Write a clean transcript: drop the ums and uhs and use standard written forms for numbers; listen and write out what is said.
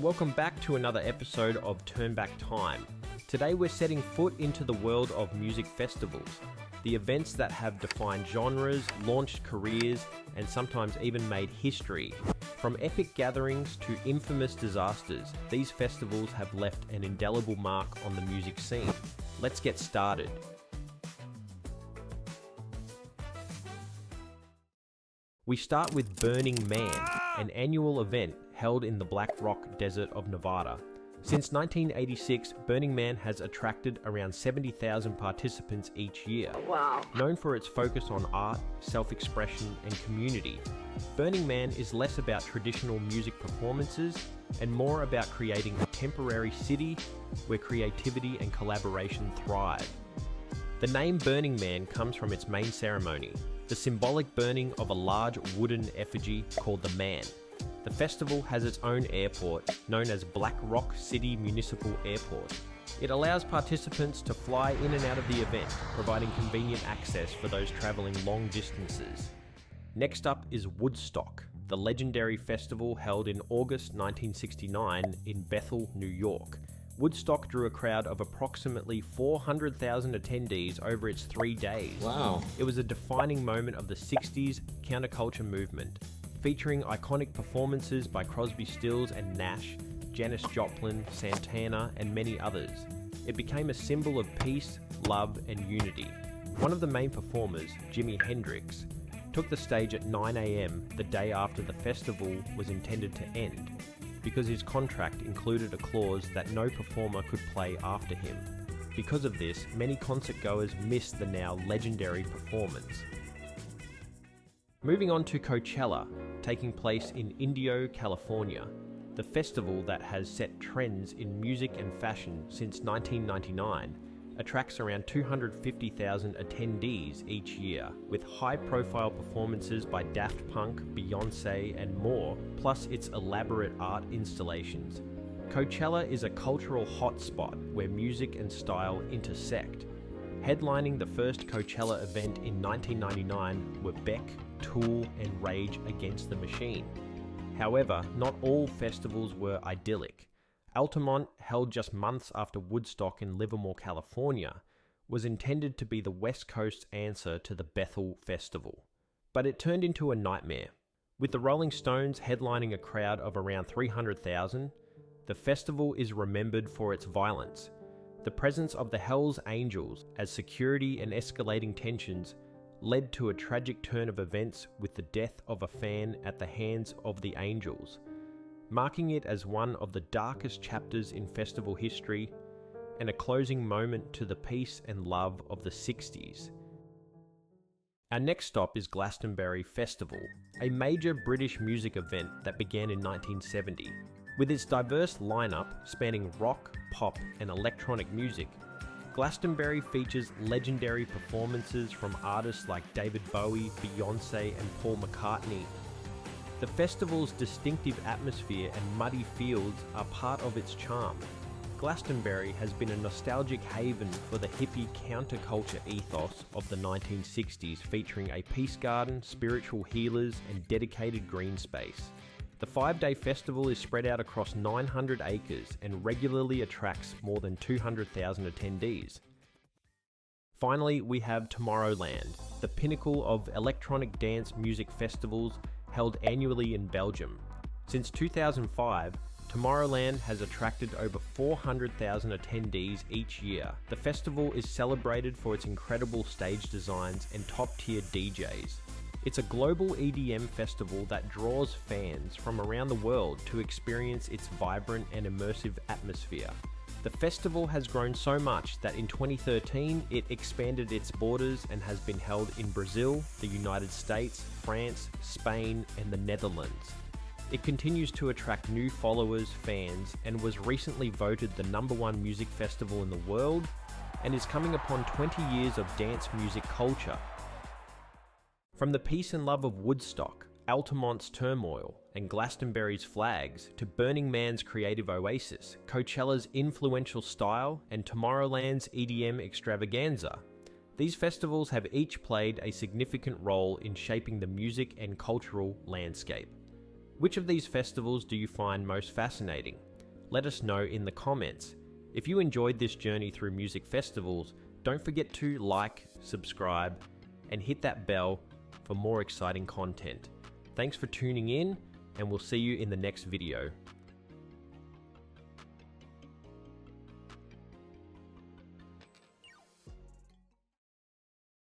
Welcome back to another episode of Turn Back Time. Today we're setting foot into the world of music festivals, the events that have defined genres, launched careers, and sometimes even made history. From epic gatherings to infamous disasters, these festivals have left an indelible mark on the music scene. Let's get started. We start with Burning Man, an annual event held in the Black Rock Desert of Nevada. Since 1986, Burning Man has attracted around 70,000 participants each year. Wow. Known for its focus on art, self-expression, and community, Burning Man is less about traditional music performances and more about creating a temporary city where creativity and collaboration thrive. The name Burning Man comes from its main ceremony, the symbolic burning of a large wooden effigy called the Man. The festival has its own airport, known as Black Rock City Municipal Airport. It allows participants to fly in and out of the event, providing convenient access for those traveling long distances. Next up is Woodstock, the legendary festival held in August 1969 in Bethel, New York. Woodstock drew a crowd of approximately 400,000 attendees over its 3 days. Wow. It was a defining moment of the 60s counterculture movement, featuring iconic performances by Crosby, Stills and Nash, Janis Joplin, Santana, and many others. It became a symbol of peace, love, and unity. One of the main performers, Jimi Hendrix, took the stage at 9 a.m. the day after the festival was intended to end, because his contract included a clause that no performer could play after him. Because of this, many concert-goers missed the now legendary performance. Moving on to Coachella, taking place in Indio, California, the festival that has set trends in music and fashion since 1999, attracts around 250,000 attendees each year, with high-profile performances by Daft Punk, Beyoncé, and more, plus its elaborate art installations. Coachella is a cultural hotspot where music and style intersect. Headlining the first Coachella event in 1999 were Beck, Tool, and Rage Against the Machine. However, not all festivals were idyllic. Altamont, held just months after Woodstock in Livermore, California, was intended to be the West Coast's answer to the Bethel Festival. But it turned into a nightmare. With the Rolling Stones headlining a crowd of around 300,000, the festival is remembered for its violence. The presence of the Hells Angels, as security and escalating tensions led to a tragic turn of events with the death of a fan at the hands of the Angels, marking it as one of the darkest chapters in festival history and a closing moment to the peace and love of the 60s. Our next stop is Glastonbury Festival, a major British music event that began in 1970. With its diverse lineup spanning rock, pop, and electronic music, Glastonbury features legendary performances from artists like David Bowie, Beyoncé, and Paul McCartney. The festival's distinctive atmosphere and muddy fields are part of its charm. Glastonbury has been a nostalgic haven for the hippie counterculture ethos of the 1960s, featuring a peace garden, spiritual healers, and dedicated green space. The 5-day festival is spread out across 900 acres and regularly attracts more than 200,000 attendees. Finally, we have Tomorrowland, the pinnacle of electronic dance music festivals held annually in Belgium. Since 2005, Tomorrowland has attracted over 400,000 attendees each year. The festival is celebrated for its incredible stage designs and top-tier DJs. It's a global EDM festival that draws fans from around the world to experience its vibrant and immersive atmosphere. The festival has grown so much that in 2013 it expanded its borders and has been held in Brazil, the United States, France, Spain, and the Netherlands. It continues to attract new followers, fans, and was recently voted the #1 music festival in the world, and is coming upon 20 years of dance music culture. From the peace and love of Woodstock, Altamont's turmoil, and Glastonbury's flags, to Burning Man's creative oasis, Coachella's influential style, and Tomorrowland's EDM extravaganza, these festivals have each played a significant role in shaping the music and cultural landscape. Which of these festivals do you find most fascinating? let us know in the comments. If you enjoyed this journey through music festivals, don't forget to like, subscribe, and hit that bell for more exciting content. Thanks for tuning in, and we'll see you in the next video.